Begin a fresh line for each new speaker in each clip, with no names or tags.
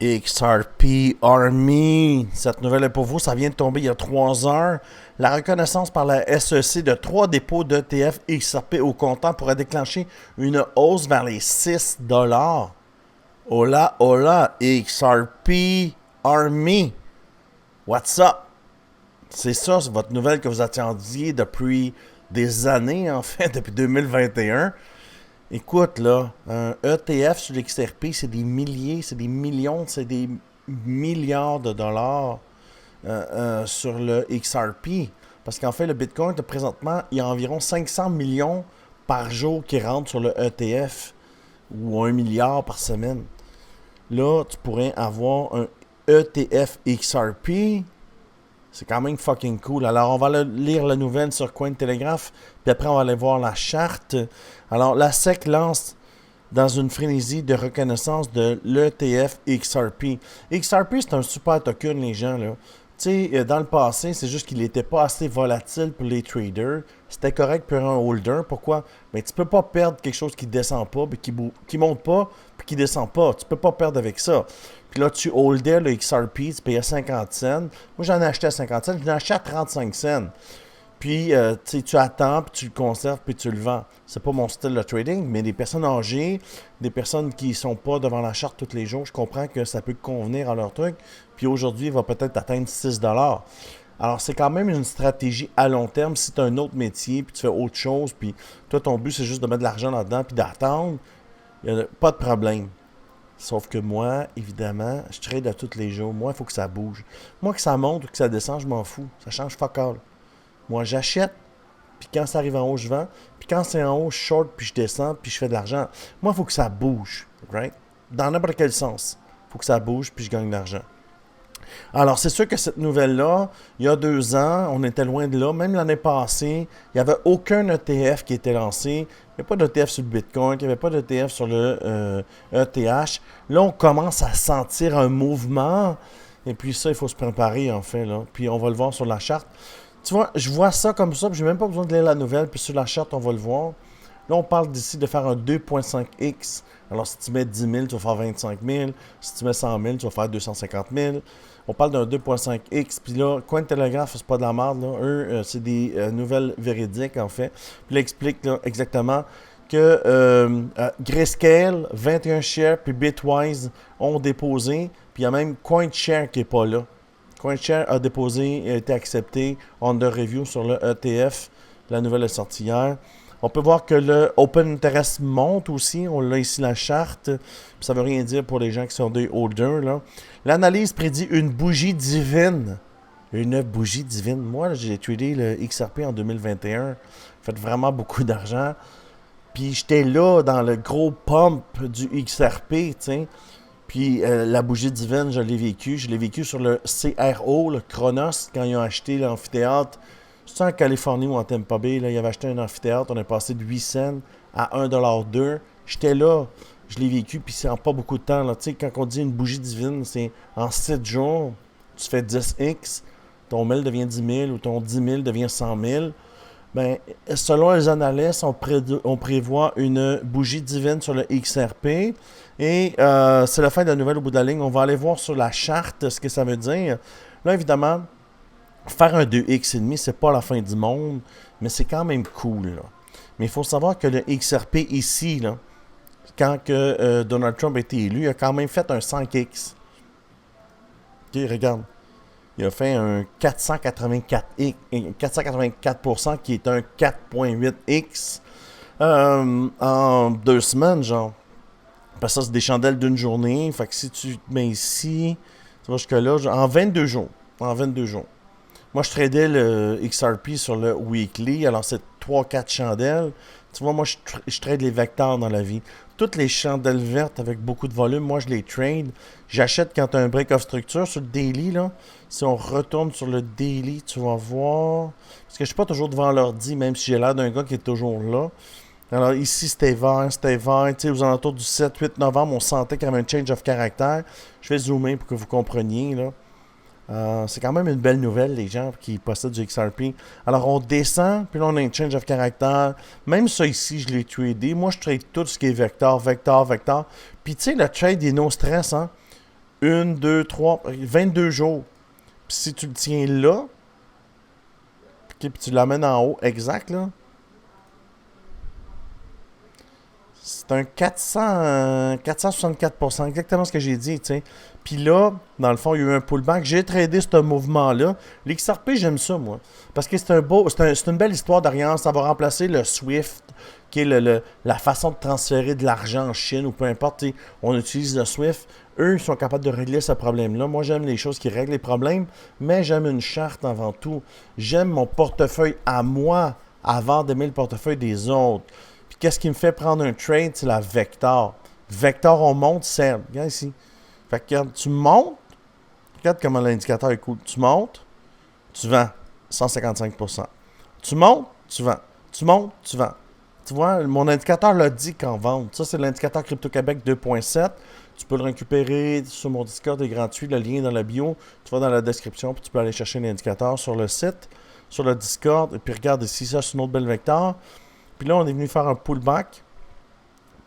XRP Army. Cette nouvelle est pour vous. Ça vient de tomber il y a 3 heures. La reconnaissance par la SEC de 3 dépôts d'ETF XRP au comptant pourrait déclencher une hausse vers les 6 $. Hola, hola, XRP Army. What's up? C'est ça, c'est votre nouvelle que vous attendiez depuis des années, en fait, depuis 2021. Écoute, là, un ETF sur l'XRP, c'est des milliers, c'est des millions, c'est des milliards de dollars sur le XRP. Parce qu'en fait, le Bitcoin, présentement, il y a environ 500 millions par jour qui rentrent sur le ETF, ou 1 milliard par semaine. Là, tu pourrais avoir un ETF XRP. C'est quand même fucking cool. Alors, on va lire la nouvelle sur Cointelegraph, puis après, on va aller voir la charte. Alors, la SEC lance dans une frénésie de reconnaissance de l'ETF XRP. XRP, c'est un super token, les gens, là. Tu sais, dans le passé, c'est juste qu'il n'était pas assez volatile pour les traders. C'était correct pour un holder. Pourquoi? Mais tu peux pas perdre quelque chose qui descend pas, puis qui monte pas, puis qui descend pas. Tu peux pas perdre avec ça. Puis là, tu holdais le XRP, tu payais 50 cents. Moi, j'en ai acheté à 50 cents, j'en ai acheté à 35 cents. Puis, tu attends, puis tu le conserves, puis tu le vends. C'est pas mon style de trading, mais des personnes âgées, des personnes qui sont pas devant la charte tous les jours, je comprends que ça peut convenir à leur truc. Puis aujourd'hui, il va peut-être atteindre 6 $. Alors, c'est quand même une stratégie à long terme. Si tu as un autre métier, puis tu fais autre chose, puis toi, ton but, c'est juste de mettre de l'argent là-dedans, puis d'attendre, il n'y a pas de problème. Sauf que moi, évidemment, je trade à tous les jours. Moi, il faut que ça bouge. Moi, que ça monte ou que ça descend, je m'en fous. Ça change fuck all. Moi, j'achète, puis quand ça arrive en haut, je vends. Puis quand c'est en haut, je short, puis je descends, puis je fais de l'argent. Moi, il faut que ça bouge, right? Dans n'importe quel sens. Il faut que ça bouge, puis je gagne de l'argent. Alors, c'est sûr que cette nouvelle-là, il y a 2 ans, on était loin de là. Même l'année passée, il n'y avait aucun ETF qui était lancé. Il n'y avait pas d'ETF sur le Bitcoin, il n'y avait pas d'ETF sur le ETH. Là, on commence à sentir un mouvement. Et puis ça, il faut se préparer, en fait, là. Puis on va le voir sur la charte. Tu vois, je vois ça comme ça, puis j'ai même pas besoin de lire la nouvelle. Puis sur la charte, on va le voir. Là, on parle d'ici de faire un 2.5x. Alors, si tu mets 10 000, tu vas faire 25 000. Si tu mets 100 000, tu vas faire 250 000. On parle d'un 2.5x. Puis là, Cointelegraph, c'est pas de la merde, là. Eux, c'est des nouvelles véridiques, en fait. Puis là, explique là, exactement que Grayscale, 21 shares, puis Bitwise ont déposé. Puis il y a même CoinShare qui n'est pas là. CoinShare a déposé et a été accepté under review sur le ETF. La nouvelle est sortie hier. On peut voir que le Open Interest monte aussi. On l'a ici la charte. Ça ne veut rien dire pour les gens qui sont des holders, là. L'analyse prédit une bougie divine. Une bougie divine. Moi, j'ai tradé le XRP en 2021. J'ai fait vraiment beaucoup d'argent. Puis j'étais là dans le gros pump du XRP, tu sais. Puis la bougie divine, je l'ai vécu. Je l'ai vécu sur le CRO, le Chronos, quand ils ont acheté l'amphithéâtre. C'est en Californie ou en Tampa Bay, là, ils avaient acheté un amphithéâtre. On est passé de 8 cents à 1,2 $. J'étais là. Je l'ai vécu, puis c'est en pas beaucoup de temps. Là. Tu sais, quand on dit une bougie divine, c'est en 7 jours, tu fais 10x, ton 1000 devient 10 000 ou ton 10 000 devient 100 000. Ben, selon les analystes, on prévoit une bougie divine sur le XRP. Et c'est la fin de la nouvelle au bout de la ligne. On va aller voir sur la charte ce que ça veut dire. Là, évidemment, faire un 2x,5, c'est pas la fin du monde, mais c'est quand même cool. Là. Mais il faut savoir que le XRP ici, là, quand que, Donald Trump a été élu, il a quand même fait un 5x. Ok, regarde. Il a fait un 484% qui est un 4.8x en 2 semaines, genre. Parce que ça, c'est des chandelles d'une journée. Fait que si tu te mets ici, tu vas jusque-là, en 22 jours. En 22 jours. Moi, je tradais le XRP sur le weekly. Alors, c'est 3-4 chandelles. Tu vois, moi, je trade les vecteurs dans la vie. Toutes les chandelles vertes avec beaucoup de volume, moi, je les trade. J'achète quand tu as un break of structure sur le daily, là. Si on retourne sur le daily, tu vas voir. Parce que je suis pas toujours devant l'ordi, même si j'ai l'air d'un gars qui est toujours là. Alors, ici, c'était vert. Tu sais, aux alentours du 7-8 novembre, on sentait qu'il y avait un change of caractère. Je vais zoomer pour que vous compreniez, là. C'est quand même une belle nouvelle, les gens qui possèdent du XRP. Alors, on descend, puis là, on a un change of caractère. Même ça ici, je l'ai tradé. Moi, je trade tout ce qui est vecteur. Puis, tu sais, le trade est no stress, hein. 1, 2, 3, 22 jours. Puis si tu le tiens là, puis tu l'amènes en haut, exact, là, c'est un 464%, exactement ce que j'ai dit, tu sais. Puis là, dans le fond, il y a eu un pullback. J'ai tradé ce mouvement-là. L'XRP, j'aime ça, moi. Parce que c'est une belle histoire derrière. Ça va remplacer le SWIFT, qui est la façon de transférer de l'argent en Chine ou peu importe. On utilise le SWIFT. Eux, ils sont capables de régler ce problème-là. Moi, j'aime les choses qui règlent les problèmes, mais j'aime une charte avant tout. J'aime mon portefeuille à moi avant d'aimer le portefeuille des autres. Puis qu'est-ce qui me fait prendre un trade? C'est la Vector. Vector, on monte, c'est... Regarde ici. Fait que regarde, tu montes. Regarde comment l'indicateur est cool. Tu montes, tu vends 155%. Tu montes, tu vends. Tu montes, tu vends. Tu vois, mon indicateur l'a dit qu'en vente. Ça, c'est l'indicateur Crypto-Québec 2.7. Tu peux le récupérer sur mon Discord, il est gratuit. Le lien est dans la bio. Tu vas dans la description, puis tu peux aller chercher l'indicateur sur le site, sur le Discord. Et puis regarde ici, ça, c'est une autre belle Vector. Puis là, on est venu faire un pullback.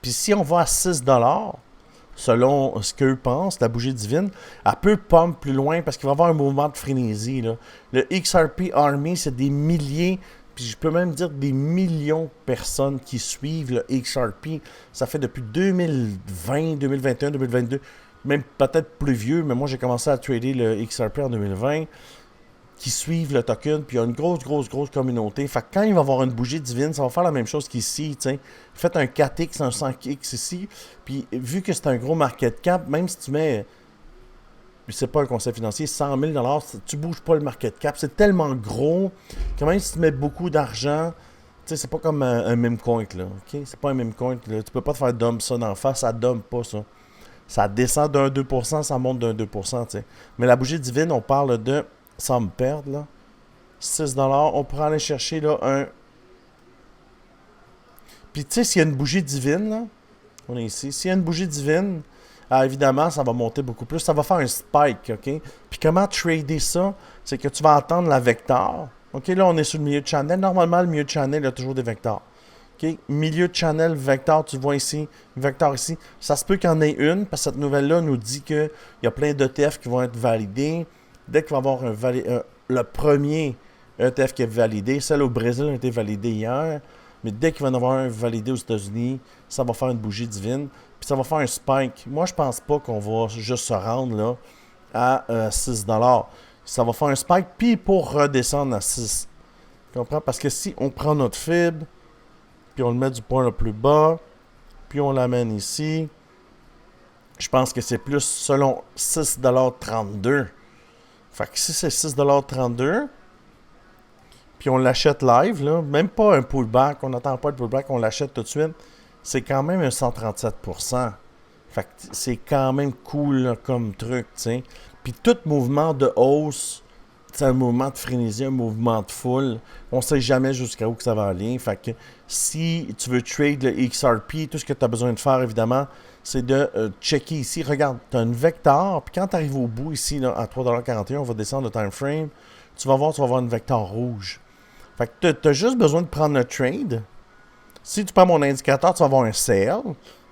Puis si on va à 6 $, selon ce qu'eux pensent, la bougie divine, elle peut pump plus loin parce qu'il va y avoir un mouvement de frénésie, là. Le XRP Army, c'est des milliers, puis je peux même dire des millions de personnes qui suivent le XRP. Ça fait depuis 2020, 2021, 2022, même peut-être plus vieux, mais moi j'ai commencé à trader le XRP en 2020, qui suivent le token, puis il y a une grosse communauté. Fait que quand il va y avoir une bougie divine, ça va faire la même chose qu'ici, tu sais. Faites un 4X, un 5X ici, puis vu que c'est un gros market cap, même si tu mets, c'est pas un conseil financier, 100 000 $, tu bouges pas le market cap. C'est tellement gros que même si tu mets beaucoup d'argent, tu sais, c'est pas comme un meme coin, là, ok? C'est pas un meme coin, là. Tu peux pas te faire dump ça d'en face, ça dump pas, ça. Ça descend d'un 2%, ça monte d'un 2%, tu sais. Mais la bougie divine, on parle de... sans me perdre, là. 6 $, on pourrait aller chercher, là, un... Puis, tu sais, s'il y a une bougie divine, là, on est ici. S'il y a une bougie divine, évidemment, ça va monter beaucoup plus. Ça va faire un spike, OK? Puis, comment trader ça? C'est que tu vas attendre la vector. OK, là, on est sur le milieu de channel. Normalement, le milieu de channel, il y a toujours des vecteurs. OK? Milieu de channel, vector, tu vois ici, vector ici. Ça se peut qu'il y en ait une, parce que cette nouvelle-là nous dit qu'il y a plein d'ETF qui vont être validés. Dès qu'il va y avoir le premier ETF qui est validé, celle au Brésil a été validée hier, mais dès qu'il va y en avoir un validé aux États-Unis, ça va faire une bougie divine, puis ça va faire un spike. Moi, je pense pas qu'on va juste se rendre là à 6 $. Ça va faire un spike, puis pour redescendre à 6. Tu comprends? Parce que si on prend notre fibre, puis on le met du point le plus bas, puis on l'amène ici, je pense que c'est plus selon 6,32 $. Fait que si c'est 6,32 $, puis on l'achète live, là, même pas un pullback, on n'attend pas le pullback, on l'achète tout de suite, c'est quand même un 137%. Fait que c'est quand même cool là, comme truc, tu sais. Puis tout mouvement de hausse, c'est un mouvement de frénésie, un mouvement de foule. On sait jamais jusqu'à où que ça va aller. Fait que si tu veux trade le XRP, tout ce que tu as besoin de faire, évidemment, c'est de checker ici. Regarde, tu as une vector, puis quand tu arrives au bout ici, là, à 3,41 $, on va descendre le time frame, tu vas voir une vector rouge. Fait que tu as juste besoin de prendre le trade. Si tu prends mon indicateur, tu vas avoir un sell.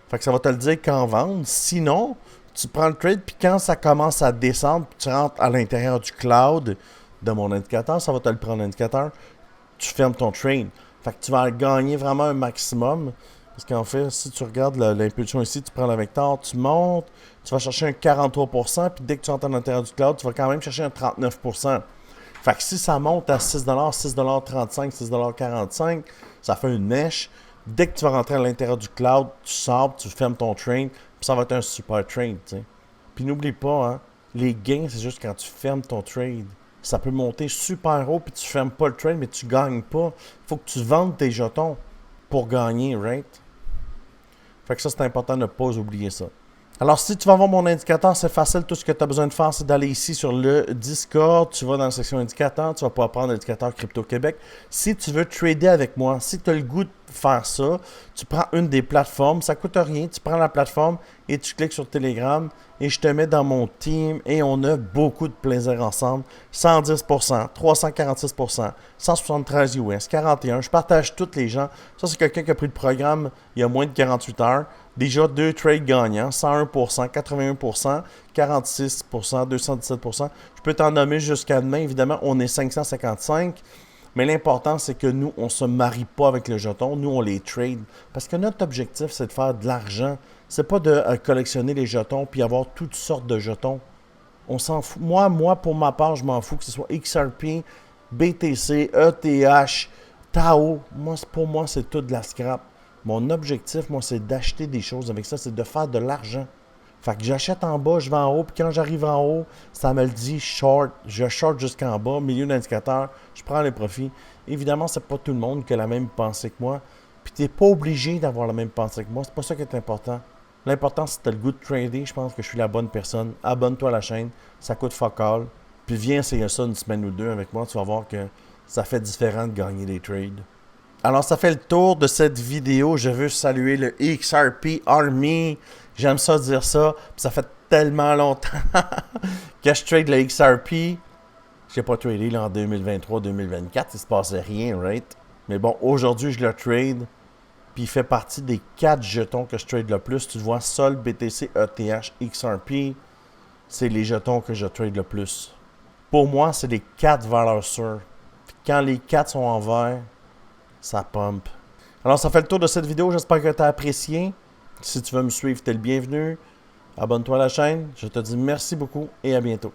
Fait que ça va te le dire quand vendre. Sinon, tu prends le trade, puis quand ça commence à descendre, puis tu rentres à l'intérieur du cloud de mon indicateur, ça va te le prendre l'indicateur, tu fermes ton trade. Fait que tu vas gagner vraiment un maximum. Parce qu'en fait, si tu regardes l'impulsion ici, tu prends la vector, tu montes, tu vas chercher un 43%, puis dès que tu rentres à l'intérieur du cloud, tu vas quand même chercher un 39%. Fait que si ça monte à 6 $, 6,35 $, 6,45 $, ça fait une mèche. Dès que tu vas rentrer à l'intérieur du cloud, tu sors, tu fermes ton trade, puis ça va être un super trade, tu sais. Puis n'oublie pas, hein, les gains, c'est juste quand tu fermes ton trade. Ça peut monter super haut, puis tu fermes pas le trade, mais tu gagnes pas. Faut que tu vendes tes jetons pour gagner, right? Fait que ça, c'est important de ne pas oublier ça. Alors, si tu vas voir mon indicateur, c'est facile. Tout ce que tu as besoin de faire, c'est d'aller ici sur le Discord. Tu vas dans la section indicateur. Tu vas pouvoir prendre l'indicateur Crypto-Québec. Si tu veux trader avec moi, si tu as le goût de faire ça, tu prends une des plateformes. Ça ne coûte rien. Tu prends la plateforme et tu cliques sur Telegram et je te mets dans mon team et on a beaucoup de plaisir ensemble. 110%, 346%, 173 US, 41. Je partage tous les gens. Ça, c'est quelqu'un qui a pris le programme il y a moins de 48 heures. Déjà 2 trades gagnants, 101%, 81%, 46%, 217%. Je peux t'en nommer jusqu'à demain. Évidemment, on est 555. Mais l'important, c'est que nous, on ne se marie pas avec les jetons. Nous, on les trade. Parce que notre objectif, c'est de faire de l'argent. C'est pas de collectionner les jetons puis avoir toutes sortes de jetons. On s'en fout. Moi, pour ma part, je m'en fous que ce soit XRP, BTC, ETH, Tao. Pour moi, c'est tout de la scrap. Mon objectif, moi, c'est d'acheter des choses avec ça. C'est de faire de l'argent. Fait que j'achète en bas, je vais en haut, puis quand j'arrive en haut, ça me le dit short. Je short jusqu'en bas, milieu d'indicateur, je prends les profits. Évidemment, c'est pas tout le monde qui a la même pensée que moi. Puis t'es pas obligé d'avoir la même pensée que moi. C'est pas ça qui est important. L'important, c'est que t'as le goût de trader. Je pense que je suis la bonne personne. Abonne-toi à la chaîne. Ça coûte fuck all. Puis viens essayer ça une semaine ou deux avec moi. Tu vas voir que ça fait différent de gagner des trades. Alors, ça fait le tour de cette vidéo. Je veux saluer le XRP Army. J'aime ça dire ça. Puis ça fait tellement longtemps que je trade le XRP. Je n'ai pas tradé là, en 2023-2024. Il se passait rien, right? Mais bon, aujourd'hui, je le trade. Puis il fait partie des 4 jetons que je trade le plus. Tu vois, Sol, BTC, ETH, XRP. C'est les jetons que je trade le plus. Pour moi, c'est les 4 valeurs sûres. Puis quand les 4 sont en vert, ça pump. Alors, ça fait le tour de cette vidéo. J'espère que tu as apprécié. Si tu veux me suivre, tu es le bienvenu. Abonne-toi à la chaîne. Je te dis merci beaucoup et à bientôt.